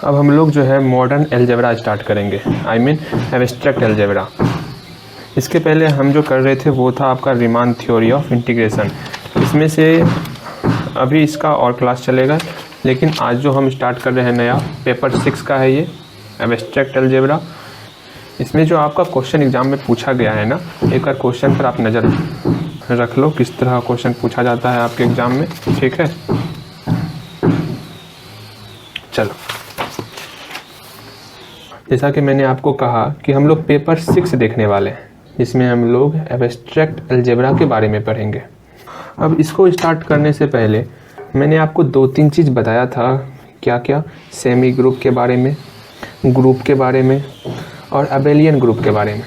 अब हम लोग जो है मॉडर्न अलजेब्रा स्टार्ट करेंगे, आई मीन एब्स्ट्रैक्ट अलजेब्रा। इसके पहले हम जो कर रहे थे वो था आपका रीमान थ्योरी ऑफ इंटीग्रेशन। इसमें से अभी इसका और क्लास चलेगा, लेकिन आज जो हम स्टार्ट कर रहे हैं नया पेपर 6 का है ये एब्स्ट्रैक्ट अलजेब्रा। इसमें जो आपका क्वेश्चन एग्जाम में पूछा गया है ना, एक बार क्वेश्चन पर आप नज़र रख लो किस तरह क्वेश्चन पूछा जाता है आपके एग्जाम में, ठीक है। चलो, जैसा कि मैंने आपको कहा कि हम लोग पेपर 6 देखने वाले हैं, जिसमें हम लोग एब्स्ट्रैक्ट अलजेब्रा के बारे में पढ़ेंगे। अब इसको स्टार्ट करने से पहले मैंने आपको 2-3 चीज़ बताया था। क्या क्या? सेमी ग्रुप के बारे में, ग्रुप के बारे में और अबेलियन ग्रुप के बारे में।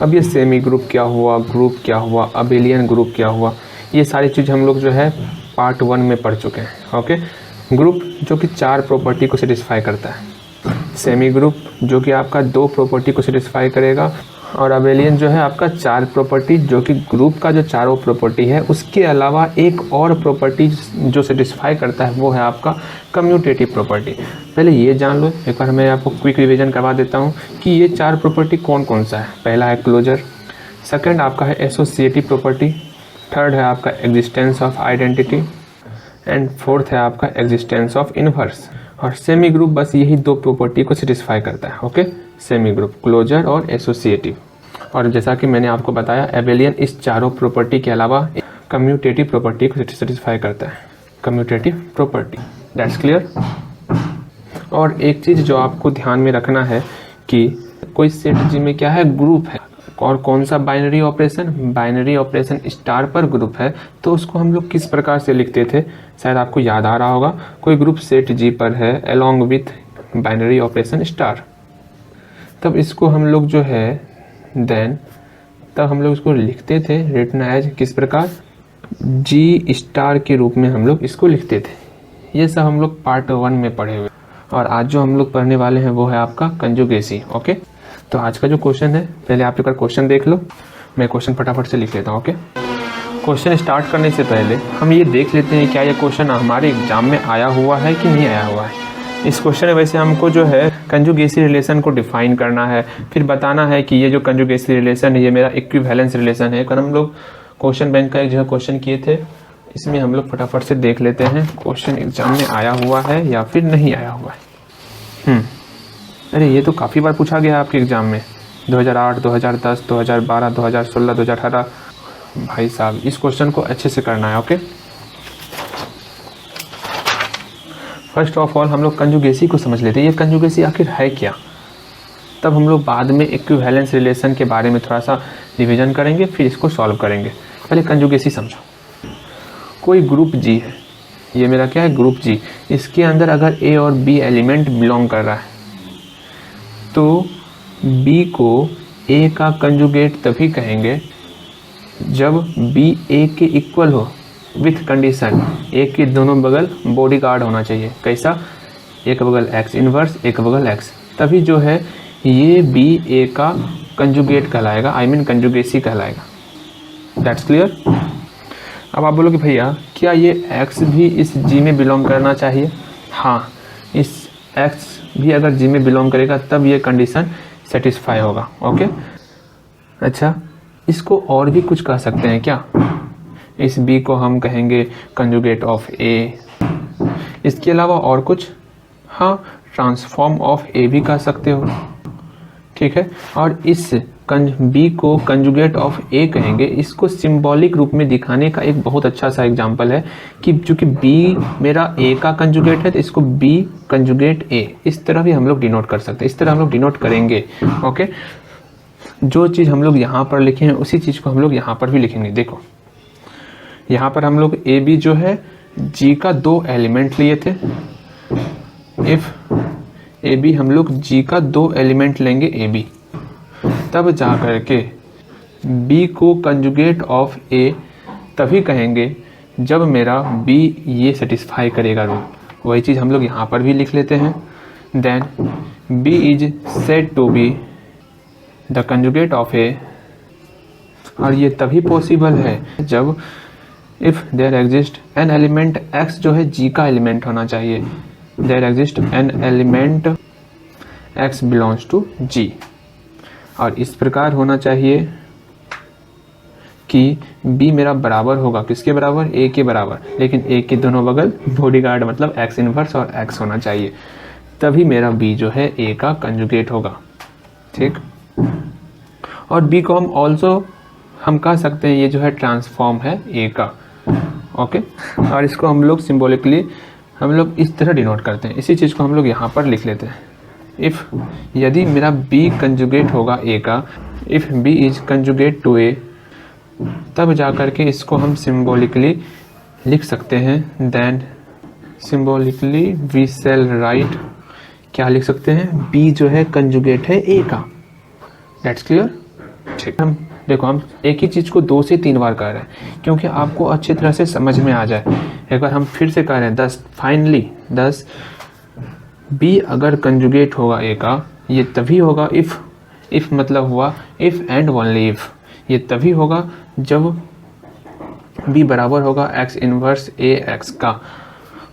अब ये सेमी ग्रुप क्या हुआ, ग्रुप क्या हुआ, अबेलियन ग्रुप क्या हुआ, ये सारी चीज़ हम लोग जो है पार्ट 1 में पढ़ चुके हैं। ओके, ग्रुप जो कि 4 प्रॉपर्टी को सेटिस्फाई करता है, सेमी ग्रुप जो कि आपका 2 प्रॉपर्टी को सेटिस्फाई करेगा, और अबेलियन जो है आपका 4 प्रॉपर्टी, जो कि ग्रुप का जो चारों प्रॉपर्टी है उसके अलावा एक और प्रॉपर्टी जो सेटिस्फाई करता है वो है आपका कम्यूटेटिव प्रॉपर्टी। पहले ये जान लो, एक बार मैं आपको क्विक रिवीजन करवा देता हूँ कि ये 4 प्रॉपर्टी कौन कौन सा है। पहला है क्लोजर, सेकंड आपका है एसोसिएटिव प्रॉपर्टी, थर्ड है आपका existence of identity, and fourth है आपका एग्जिस्टेंस ऑफ इनवर्स। और सेमी ग्रुप बस यही 2 प्रॉपर्टी को सेटिस्फाई करता है। ओके, सेमी ग्रुप, क्लोजर और एसोसिएटिव। और जैसा कि मैंने आपको बताया, एबेलियन इस चारों प्रॉपर्टी के अलावा कम्यूटेटिव प्रॉपर्टी को सेटिस्फाई करता है, कम्यूटेटिव प्रॉपर्टी। That's clear. और एक चीज़ जो आपको ध्यान में रखना है कि कोई सेट जी में क्या है, ग्रुप है, और कौन सा binary operation, binary operation star पर ग्रुप है, तो उसको हम लोग किस प्रकार से लिखते थे शायद आपको याद आ रहा होगा। कोई ग्रुप सेट जी पर है along with binary operation star, तब इसको हम लोग जो है तब हम लोग इसको लिखते थे रिटन एज किस प्रकार, जी स्टार के रूप में हम लोग इसको लिखते थे। ये सब हम लोग पार्ट 1 में पढ़े हुए, और आज जो हम लोग पढ़ने वाले हैं वो है आपका कंजुगेसी। ओके, तो आज का जो क्वेश्चन है, पहले आप एक बार क्वेश्चन देख लो, मैं क्वेश्चन फटाफट से लिख लेता हूँ। ओके, क्वेश्चन स्टार्ट करने से पहले हम ये देख लेते हैं क्या ये क्वेश्चन हमारे एग्जाम में आया हुआ है कि नहीं आया हुआ है। इस क्वेश्चन में वैसे हमको जो है कंजुगेसी रिलेशन को डिफाइन करना है, फिर बताना है कि ये जो कंजुगेसी रिलेशन है ये मेरा इक्विवेलेंस रिलेशन है। कल हम लोग क्वेश्चन बैंक का एक जो क्वेश्चन किए थे, इसमें हम लोग फटाफट से देख लेते हैं क्वेश्चन एग्जाम में आया हुआ है या फिर नहीं आया हुआ है। अरे ये तो काफ़ी बार पूछा गया है आपके एग्जाम में, 2008, 2010, 2012, 2016, 2018। भाई साहब, इस क्वेश्चन को अच्छे से करना है। ओके, फर्स्ट ऑफ ऑल हम लोग कंजुगेसी को समझ लेते हैं, ये कंजुगेसी आखिर है क्या, तब हम लोग बाद में इक्विवेलेंस रिलेशन के बारे में थोड़ा सा रिवीजन करेंगे, फिर इसको सॉल्व करेंगे। पहले कंजुगेसी समझो। कोई ग्रुप जी है, ये मेरा क्या है, ग्रुप जी, इसके अंदर अगर ए और बी एलिमेंट बिलोंग कर रहा है तो बी को ए का कंजुगेट तभी कहेंगे जब बी ए के इक्वल हो, विथ कंडीशन ए के दोनों बगल बॉडी गार्ड होना चाहिए। कैसा? एक बगल एक्स इनवर्स, एक बगल एक्स, तभी जो है ये बी ए का कंजुगेट कहलाएगा, आई मीन कंजुगेसी कहलाएगा। That's clear. अब आप बोलोगे भैया क्या ये एक्स भी इस जी में बिलोंग करना चाहिए? हाँ, इस एक्स भी अगर जी में बिलोंग करेगा तब ये कंडीशन सेटिस्फाई होगा। ओके, अच्छा, इसको और भी कुछ कह सकते हैं क्या? इस बी को हम कहेंगे कंजुगेट ऑफ ए। इसके अलावा और कुछ? हाँ, ट्रांसफॉर्म ऑफ ए भी कह सकते हो, ठीक है। और इस बी को कंजुगेट ऑफ ए कहेंगे। इसको सिंबॉलिक रूप में दिखाने का एक बहुत अच्छा सा एग्जांपल है कि चूंकि बी मेरा ए का कंजुगेट है तो इसको बी कंजुगेट ए, इस तरह भी हम लोग डिनोट कर सकते हैं, इस तरह हम लोग डिनोट करेंगे। ओके, जो चीज़ हम लोग यहाँ पर लिखे हैं उसी चीज़ को हम लोग यहाँ पर भी लिखेंगे। देखो, यहाँ पर हम लोग ए बी जो है जी का 2 एलिमेंट लिए थे। इफ ए बी हम लोग जी का 2 एलिमेंट लेंगे ए बी, तब जा करके बी को कंजुगेट ऑफ ए तभी कहेंगे जब मेरा बी ये सेटिस्फाई करेगा रूल। वही चीज़ हम लोग यहाँ पर भी लिख लेते हैं। Then B is said to be the conjugate of A, और ये तभी पॉसिबल है जब if there exist an element X जो है जी का एलिमेंट होना चाहिए। There exist an element x belongs to G। और इस प्रकार होना चाहिए कि B मेरा बराबर होगा किसके बराबर, A के बराबर, लेकिन A के दोनों बगल बॉडीगार्ड मतलब x इनवर्स और x होना चाहिए, तभी मेरा B जो है A का कंजुगेट होगा। ठीक, और B को हम ऑल्सो हम कह सकते हैं ये जो है ट्रांसफॉर्म है A का। ओके, और इसको हम लोग सिंबॉलिकली हम लोग इस तरह डिनोट करते हैं, इसी चीज़ को हम लोग यहाँ पर लिख लेते हैं। इफ़ यदि मेरा B कंजुगेट होगा A का, if B is conjugate to A, तब जा कर के इसको हम सिंबॉलिकली लिख सकते हैं। Then symbolically we shall write, क्या लिख सकते हैं, B जो है कंजुगेट है A का। That's clear. ठीक, हम देखो हम एक ही चीज़ को 2 से 3 बार कर रहे हैं क्योंकि आपको अच्छी तरह से समझ में आ जाए। एक बार हम फिर से कर रहे हैं 10, फाइनली 10 B अगर कंजुगेट होगा A का, ये तभी होगा इफ़ मतलब हुआ इफ़ एंड ओनली इफ़, ये तभी होगा जब B बराबर होगा x इनवर्स AX का,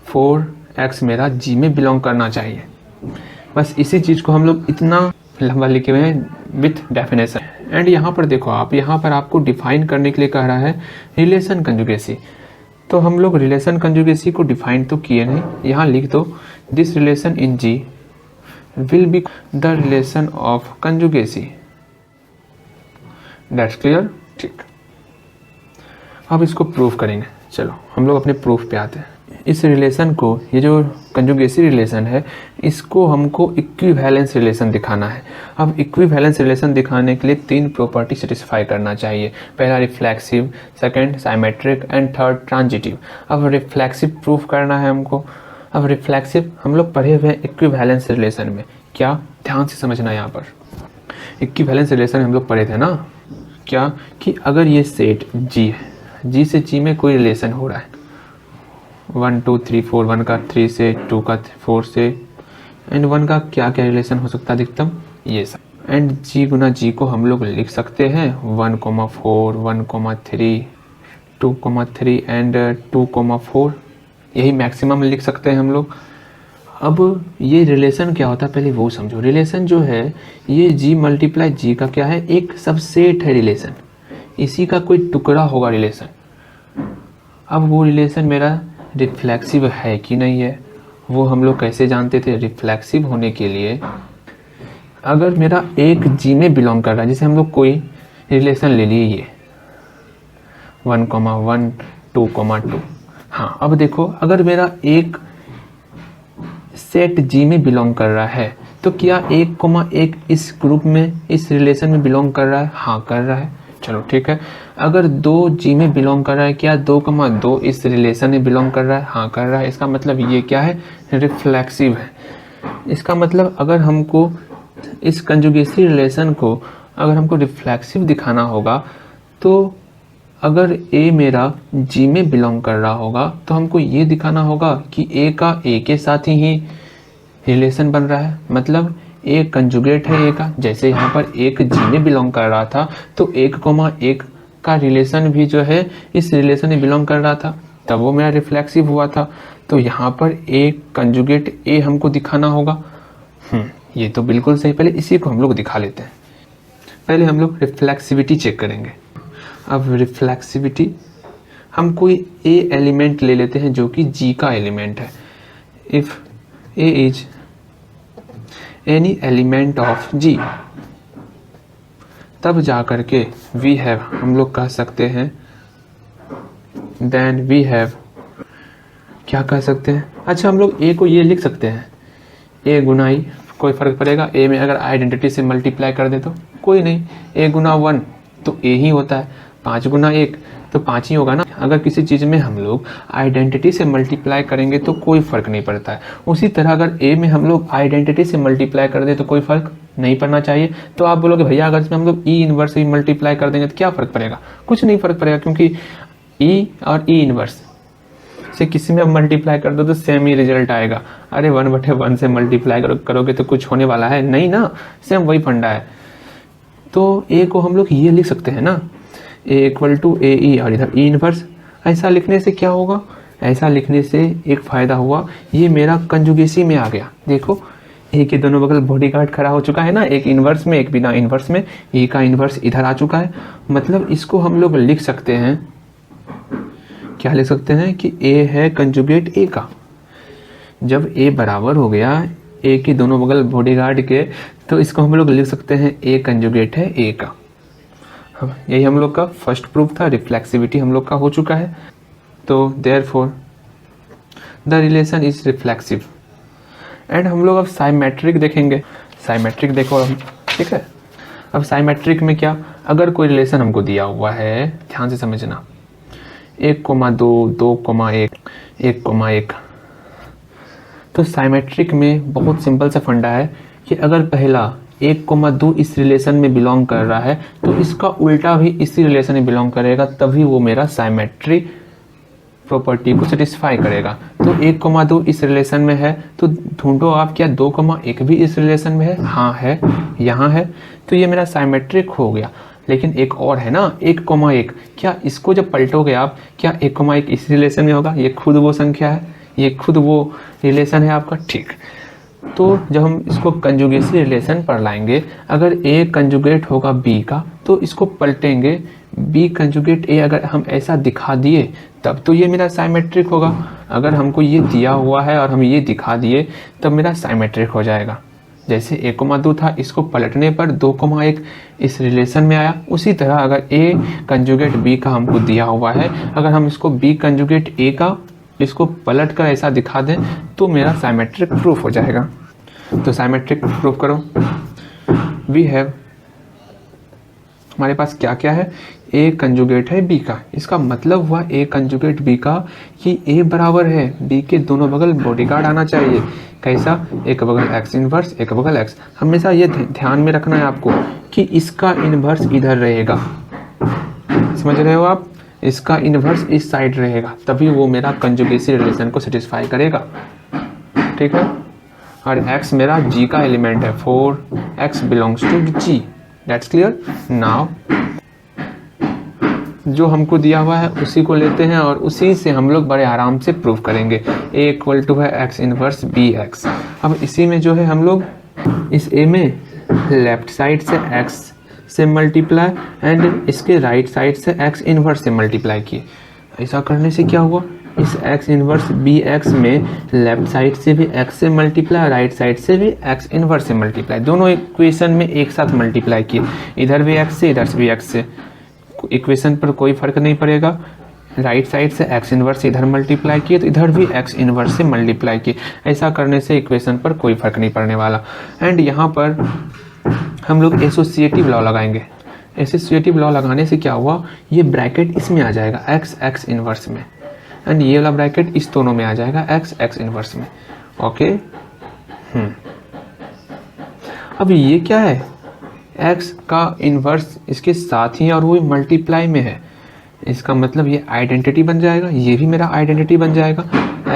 4x मेरा G में बिलोंग करना चाहिए। बस इसी चीज़ को हम लोग इतना लंबा लिखे हुए हैं विथ डेफिनेशन। एंड यहाँ पर देखो आप, यहाँ पर आपको डिफाइन करने के लिए कह रहा है रिलेशन कंजुगेसी। तो हम लोग रिलेशन कंजुगेसी को डिफाइन तो किए नहीं, यहाँ लिख दो this relation in G will be the relation of conjugacy. That's clear. ठीक, अब इसको प्रूफ करेंगे। चलो हम लोग अपने प्रूफ पे आते हैं। इस रिलेशन को, ये जो कंजुगेसी रिलेशन है, इसको हमको इक्विवेलेंस रिलेशन दिखाना है। अब इक्विवेलेंस रिलेशन दिखाने के लिए 3 प्रॉपर्टी सेटिस्फाई करना चाहिए। पहला reflexive, second symmetric and third transitive. अब रिफ्लेक्सिव प्रूफ करना है हमको। अब रिफ्लेक्सिव हम लोग पढ़े हुए हैं इक्विवेलेंस रिलेशन में, क्या ध्यान से समझना। यहाँ पर इक्विवेलेंस रिलेशन हम लोग पढ़े थे ना, क्या कि अगर ये सेट G है, G से G में कोई रिलेशन हो रहा है, 1 2 3 4, 1 का 3 से, 2 का 4 से, एंड 1 का क्या क्या रिलेशन हो सकता है अधिकतम, ये सब। एंड G गुना G को हम लोग लिख सकते हैं 1,4, 1,3, 2,3 एंड 2,4, यही मैक्सिमम लिख सकते हैं हम लोग। अब ये रिलेशन क्या होता है पहले वो समझो। रिलेशन जो है ये G मल्टीप्लाई G का क्या है, एक सबसेट है रिलेशन, इसी का कोई टुकड़ा होगा रिलेशन। अब वो रिलेशन मेरा रिफ्लेक्सिव है कि नहीं है, वो हम लोग कैसे जानते थे। रिफ्लेक्सिव होने के लिए अगर मेरा एक G में बिलोंग कर रहा है, जैसे हम लोग कोई रिलेशन ले लिए ये 1,1, 2,2। हाँ, अब देखो अगर मेरा एक सेट G में बिलोंग कर रहा है तो क्या 1,1 इस ग्रुप में, इस रिलेशन में बिलोंग कर रहा है, हाँ कर रहा है। चलो ठीक है। अगर 2 G में बिलोंग कर रहा है, क्या 2,2 इस रिलेशन में बिलोंग कर रहा है, हाँ कर रहा है। इसका मतलब ये क्या है, रिफ्लेक्सिव है। इसका मतलब अगर हमको इस कंजुगेसी रिलेशन को अगर हमको रिफ्लेक्सिव दिखाना होगा, तो अगर A मेरा G में बिलोंग कर रहा होगा तो हमको ये दिखाना होगा कि A का A के साथ ही रिलेशन बन रहा है, मतलब A कंजुगेट है A का। जैसे यहाँ पर एक G में बिलोंग कर रहा था तो 1,1 का रिलेशन भी जो है इस रिलेशन में बिलोंग कर रहा था, तब वो मेरा रिफ्लेक्सिव हुआ था। तो यहाँ पर A कंजुगेट A हमको दिखाना होगा। ये तो बिल्कुल सही। पहले इसी को हम लोग दिखा लेते हैं। पहले हम लोग रिफ्लेक्सिविटी चेक करेंगे। अब रिफ्लेक्सिविटी हम कोई A एलिमेंट ले लेते हैं जो कि G का एलिमेंट है। If A is any element of G, तब जा करके वी हैव, हम लोग कह सकते हैं, देन वी हैव, क्या कह सकते हैं, अच्छा हम लोग A को ये लिख सकते हैं A गुना I, कोई फर्क पड़ेगा। A में अगर आइडेंटिटी से मल्टीप्लाई कर दे तो कोई नहीं, A गुना 1 तो A ही होता है, 5 गुना 1 तो 5 ही होगा ना। अगर किसी चीज़ में हम लोग आइडेंटिटी से मल्टीप्लाई करेंगे तो कोई फ़र्क नहीं पड़ता है। उसी तरह अगर A में हम लोग आइडेंटिटी से मल्टीप्लाई कर दे तो कोई फ़र्क नहीं पड़ना चाहिए। तो आप बोलोगे भैया अगर इसमें हम लोग E इनवर्स से मल्टीप्लाई कर देंगे तो क्या फ़र्क पड़ेगा, कुछ नहीं फ़र्क पड़ेगा, क्योंकि E और E इनवर्स से किसी में मल्टीप्लाई कर दो तो सेम ही रिजल्ट आएगा। अरे 1/1 से मल्टीप्लाई करोगे तो कुछ होने वाला है नहीं ना, सेम वही फंडा है। तो A को हम लोग ये लिख सकते हैं ना, A इक्वल टू AE और इधर E इनवर्स। ऐसा लिखने से क्या होगा, ऐसा लिखने से एक फ़ायदा हुआ, ये मेरा कंजुगेसी में आ गया। देखो ए के दोनों बगल बॉडीगार्ड खड़ा हो चुका है ना, एक इन्वर्स में एक बिना इन्वर्स में, ए का इन्वर्स इधर आ चुका है। मतलब इसको हम लोग लिख सकते हैं, क्या लिख सकते हैं कि ए है कंजुगेट ए का। जब ए बराबर हो गया ए के दोनों बगल बॉडीगार्ड के, तो इसको हम लोग लिख सकते हैं ए कंजुगेट है ए का। यही हम लोग का फर्स्ट प्रूफ था, रिफ्लेक्सिविटी हम लोग का हो चुका है। तो therefore the relation is reflexive. And हम लोग अब साइमेट्रिक देखेंगे। साइमेट्रिक देखो हम, ठीक है। अब साइमेट्रिक में क्या, अगर कोई रिलेशन हमको दिया हुआ है, ध्यान से समझना, 1,2, 2,1, 1,1, तो साइमेट्रिक में बहुत सिंपल सा फंडा है कि अगर पहला 1,2 इस रिलेशन में बिलोंग कर रहा है तो इसका उल्टा भी इसी रिलेशन में बिलोंग करेगा, तभी वो मेरा साइमेट्री प्रॉपर्टी को सेटिस्फाई करेगा। तो 1,2 इस रिलेशन में है, तो ढूंढो आप क्या 2,1 भी इस रिलेशन में है? हाँ है, यहाँ है, तो ये मेरा साइमेट्रिक हो गया। लेकिन एक और है ना 1,1, क्या इसको जब पलटोगे आप, क्या 1,1 इस रिलेशन में होगा? ये खुद वो संख्या है, ये खुद वो रिलेशन है आपका, ठीक। तो जब हम इसको कंजुगेसी रिलेशन पर लाएंगे, अगर ए कंजुगेट होगा बी का, तो इसको पलटेंगे बी कंजुगेट ए, अगर हम ऐसा दिखा दिए तब तो ये मेरा साइमेट्रिक होगा। अगर हमको ये दिया हुआ है और हम ये दिखा दिए तब मेरा साइमेट्रिक हो जाएगा। जैसे 1,2 था, इसको पलटने पर 2,1 इस रिलेशन में आया। उसी तरह अगर ए कंजुगेट बी का हमको दिया हुआ है, अगर हम इसको बी कंजुगेट ए का इसको पलट कर ऐसा दिखा दें तो मेरा साइमेट्रिक प्रूफ हो जाएगा। तो साइमेट्रिक प्रूफ करो। वी हैव, हमारे पास क्या क्या है, ए कंजुगेट है बी का। इसका मतलब हुआ ए कंजुगेट बी का कि ए बराबर है बी के दोनों बगल बॉडीगार्ड आना चाहिए। कैसा? एक बगल एक्स इनवर्स, एक बगल एक्स। हमेशा ये ध्यान में रखना है आपको कि इसका इनवर्स इधर रहेगा, समझ रहे हो आप? इसका इनवर्स इस साइड रहेगा, तभी वो मेरा कंजुगेसी रिलेशन को सेटिस्फाई करेगा, ठीक है। और x मेरा g का एलिमेंट है, 4x belongs to g, that's clear. Now जो हमको दिया हुआ है उसी को लेते हैं और उसी से हम लोग बड़े आराम से प्रूव करेंगे। a इक्वल टू है x इनवर्स bx। अब इसी में जो है हम लोग इस a में लेफ्ट साइड से x से मल्टीप्लाई एंड इसके राइट साइड से x इनवर्स से मल्टीप्लाई किए। ऐसा करने से क्या हुआ, इस x इनवर्स bx में लेफ्ट साइड से भी x से मल्टीप्लाई, राइट साइड से भी x इनवर्स से मल्टीप्लाई, दोनों इक्वेशन में एक साथ मल्टीप्लाई किए। इधर भी x से, इधर से भी x से, इक्वेशन पर कोई फर्क नहीं पड़ेगा। राइट साइड से x इनवर्स इधर मल्टीप्लाई किए तो इधर भी x इनवर्स से मल्टीप्लाई किए। ऐसा करने से इक्वेशन पर कोई फर्क नहीं पड़ने वाला। एंड यहाँ पर हम लोग एसोसिएटिव लॉ लगाएंगे। एसोसिएटिव लॉ लगाने से क्या हुआ, ये ब्रैकेट इसमें आ जाएगा x इनवर्स में, एंड ये वाला ब्रैकेट इस दोनों में आ जाएगा x इनवर्स में, ओके। अब ये क्या है, x का इनवर्स इसके साथ ही और वो मल्टीप्लाई में है। इसका मतलब ये आइडेंटिटी बन जाएगा, ये भी मेरा आइडेंटिटी बन जाएगा।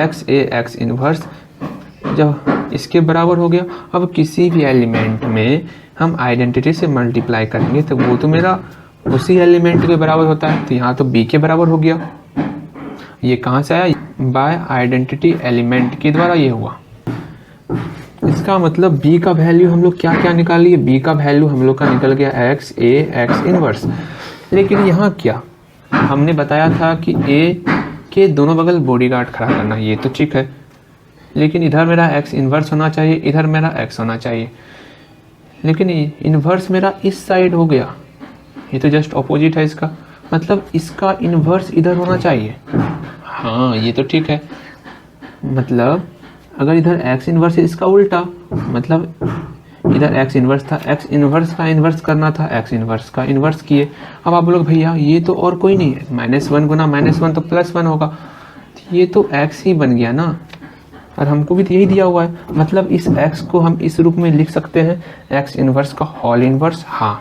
x इनवर्स जब इसके बराबर हो गया, अब किसी भी एलिमेंट में हम आइडेंटिटी से मल्टीप्लाई करेंगे तो वो तो मेरा उसी एलिमेंट के बराबर होता है। तो यहाँ तो b के बराबर हो गया। ये कहाँ से आया, बाय आइडेंटिटी एलिमेंट के द्वारा ये हुआ। इसका मतलब b का वैल्यू हम लोग क्या क्या निकाल लिए, b का वैल्यू हम लोग का निकल गया x इनवर्स। लेकिन यहाँ क्या हमने बताया था कि a के दोनों बगल बॉडीगार्ड खड़ा करना, ये तो ठीक है, लेकिन इधर मेरा x इनवर्स होना चाहिए, इधर मेरा x होना चाहिए। लेकिन इनवर्स मेरा इस साइड हो गया, ये तो जस्ट ऑपोजिट है इसका, मतलब इसका इनवर्स इधर होना चाहिए। हाँ ये तो ठीक है, मतलब अगर इधर x इनवर्स है इसका उल्टा, मतलब इधर x इनवर्स था, x इनवर्स का इनवर्स करना था, x इनवर्स का इनवर्स किए। अब आप लोग भैया ये तो और कोई नहीं है, -1 गुना -1 तो +1 होगा, ये तो x ही बन गया ना, और हमको भी यही दिया हुआ है, मतलब इस x को हम इस रूप में लिख सकते हैं, x इनवर्स का होल इनवर्स। हाँ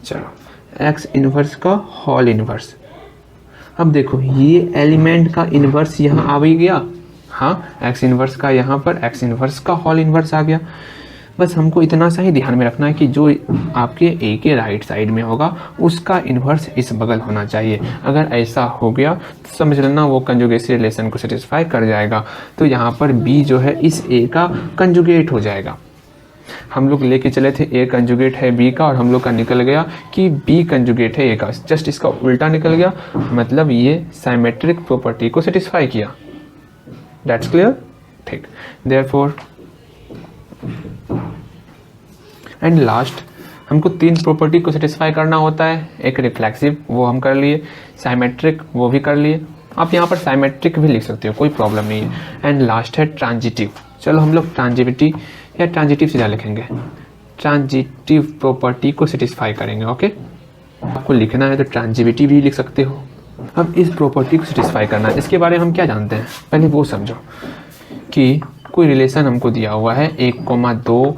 चलो, x इनवर्स का होल इनवर्स। अब देखो ये एलिमेंट का इनवर्स यहाँ आ भी गया, हाँ x इनवर्स का यहाँ पर x इनवर्स का होल इनवर्स आ गया। बस हमको इतना सा ही ध्यान में रखना है कि जो आपके ए के राइट साइड में होगा उसका इन्वर्स इस बगल होना चाहिए। अगर ऐसा हो गया तो समझ लेना वो कंजुगेसी रिलेशन को सेटिस्फाई कर जाएगा। तो यहाँ पर बी जो है इस ए का कंजुगेट हो जाएगा। हम लोग लेके चले थे ए कंजुगेट है बी का, और हम लोग का निकल गया कि बी कंजुगेट है ए का, जस्ट इसका उल्टा निकल गया, मतलब ये साइमेट्रिक प्रॉपर्टी को सेटिस्फाई किया। That's clear? ठीक। देयरफॉर एंड लास्ट हमको 3 प्रॉपर्टी को सेटिस्फाई करना होता है। एक रिफ्लेक्सिव, वो हम कर लिए, साइमेट्रिक, वो भी कर लिए, आप यहाँ पर साइमेट्रिक भी लिख सकते हो, कोई प्रॉब्लम नहीं है। एंड लास्ट है ट्रांजिटिव। चलो हम लोग ट्रांजिटिविटी या ट्रांजिटिव सीधा लिखेंगे, ट्रांजिटिव प्रॉपर्टी को सेटिस्फाई करेंगे। ओके, आपको लिखना है तो ट्रांजिटिविटी भी लिख सकते हो। अब इस प्रॉपर्टी को सेटिस्फाई करना है, इसके बारे में हम क्या जानते हैं पहले वो समझो कि कोई रिलेशन हमको दिया हुआ है 1,2,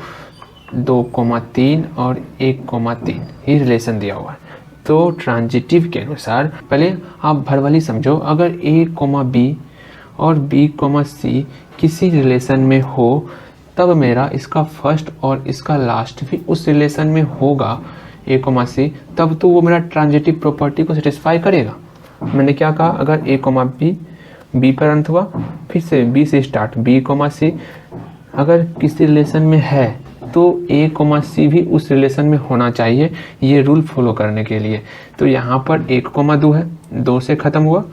2,3 और 1,3, ये रिलेशन दिया हुआ है। तो ट्रांजिटिव के अनुसार पहले आप भरवाली समझो, अगर a, b और b, c किसी रिलेशन में हो तब मेरा इसका फर्स्ट और इसका लास्ट भी उस रिलेशन में होगा a, c, तब तो वो मेरा ट्रांजिटिव प्रॉपर्टी को सेटिस्फाई करेगा। मैंने क्या कहा, अगर a, b पर अंत हुआ, फिर से b से स्टार्ट, b, c अगर किसी रिलेशन में है तो a, c भी उस रिलेशन में होना चाहिए, ये रूल फॉलो करने के लिए। तो यहाँ पर 1,2 है, 2 से ख़त्म हुआ,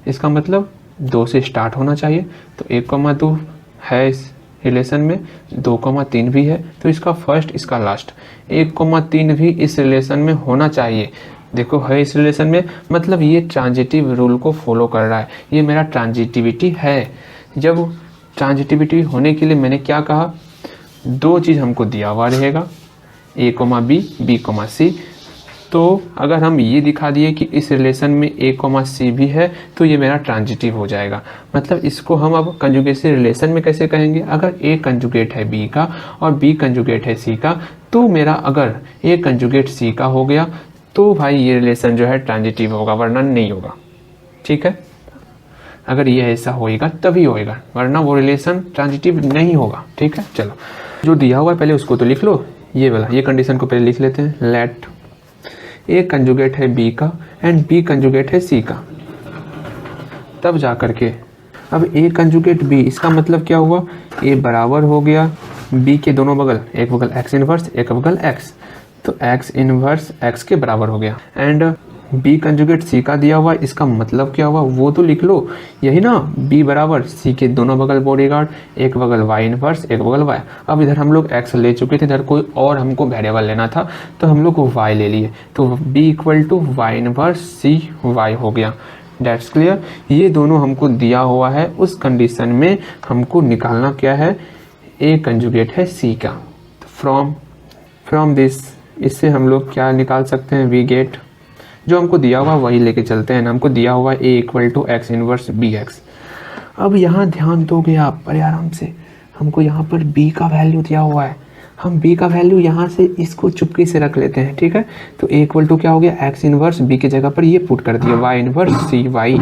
इसका मतलब 2 से स्टार्ट होना चाहिए। तो 1,2 है इस रिलेशन में, 2,3 भी है, तो इसका फर्स्ट इसका लास्ट, 1,3 भी इस रिलेशन में होना चाहिए। देखो है इस रिलेशन में, मतलब ये ट्रांजिटिव रूल को फॉलो कर रहा है, ये मेरा ट्रांजिटिविटी है। जब ट्रांजिटिविटी होने के लिए मैंने क्या कहा, 2 चीज़ हमको दिया हुआ रहेगा, a, b, b, c। तो अगर हम ये दिखा दिए कि इस रिलेशन में a, c भी है तो ये मेरा ट्रांजिटिव हो जाएगा। मतलब इसको हम अब कंजुगेसी रिलेशन में कैसे कहेंगे, अगर a कंजुगेट है b का और b कंजुगेट है c का, तो मेरा अगर a कंजुगेट c का हो गया तो भाई ये रिलेशन जो है ट्रांजिटिव होगा, वरना नहीं होगा। ठीक है, अगर ये ऐसा होएगा तभी होएगा, वरना वो रिलेशन ट्रांजिटिव नहीं होगा। ठीक है, चलो जो दिया हुआ है पहले उसको तो लिख लो, ये वाला, ये कंडीशन को पहले लिख लेते हैं। लेट ए कंजुगेट है बी का एंड बी कंजुगेट है सी का, तब जा करके अब ए कंजुगेट बी, इसका मतलब क्या हुआ, ए बराबर हो गया बी के दोनों बगल, एक बगल एक्स इनवर्स एक बगल एक्स, तो एक्स इनवर्स एक्स के बराबर हो गया। एंड बी कंजुगेट सी का दिया हुआ, इसका मतलब क्या हुआ वो तो लिख लो, यही ना, बी बराबर सी के दोनों बगल बॉडीगार्ड, एक बगल वाई इनवर्स एक बगल वाई। अब इधर हम लोग एक्स ले चुके थे, इधर कोई और हमको वेरिएबल लेना था तो हम लोग वाई ले लिए, तो B equal to Y inverse C Y हो गया। That's clear. ये दोनों हमको दिया हुआ है, उस कंडीशन में हमको निकालना क्या है, ए कंजुगेट है सी का। फ्रॉम दिस, इससे हम लोग क्या निकाल सकते हैं, वी गेट, जो हमको दिया हुआ वही लेके चलते हैं ना, हमको दिया हुआ A equal to X inverse B X. अब यहाँ ध्यान दोगे आप बड़े आराम से, हमको यहाँ पर b का वैल्यू दिया हुआ है, हम b का वैल्यू यहाँ से इसको चुपके से रख लेते हैं। ठीक है, तो a इक्वल टू क्या हो गया, एक्स इनवर्स b की जगह पर ये पुट कर दिया, y inverse C Y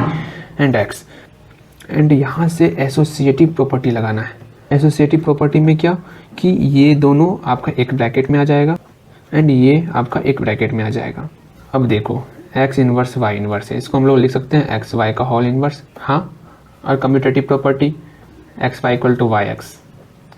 and x। And यहाँ से एसोसिएटिव प्रॉपर्टी लगाना है। एसोसिएटिव प्रॉपर्टी में क्या कि ये दोनों आपका एक ब्रैकेट में आ जाएगा एंड ये आपका एक ब्रैकेट में आ जाएगा। अब देखो एक्स इनवर्स वाई इनवर्स है, इसको हम लोग लिख सकते हैं एक्स वाई का होल इनवर्स। हाँ, और commutative property X Y equal to Y X,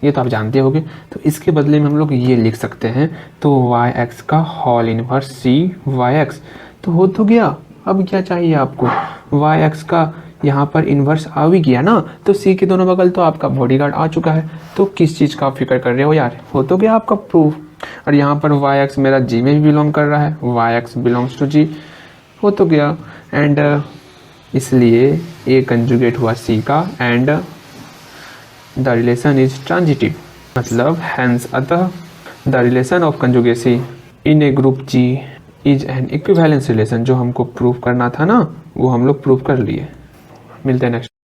ये तो आप जानते होगे। तो इसके बदले में हम लोग ये लिख सकते हैं, तो वाई एक्स का whole inverse C Y x, तो हो तो गया। अब क्या चाहिए आपको, वाई एक्स का यहाँ पर इन्वर्स आ भी गया ना, तो सी के दोनों बगल तो आपका बॉडीगार्ड आ चुका है। तो किस चीज़ का आप फिक्र कर रहे हो यार, हो तो गया आपका प्रूफ। और यहाँ पर वाई एक्स मेरा जी में भी बिलोंग कर रहा है, वाई एक्स बिलोंग्स टू जी, हो तो गया। एंड इसलिए ए कंजुगेट हुआ सी का and the relation is transitive, मतलब हैंस अतः the relation of conjugacy in a group G is an equivalence relation. जो हमको प्रूफ करना था ना वो हम लोग प्रूफ कर लिए। मिलते हैं नेक्स्ट।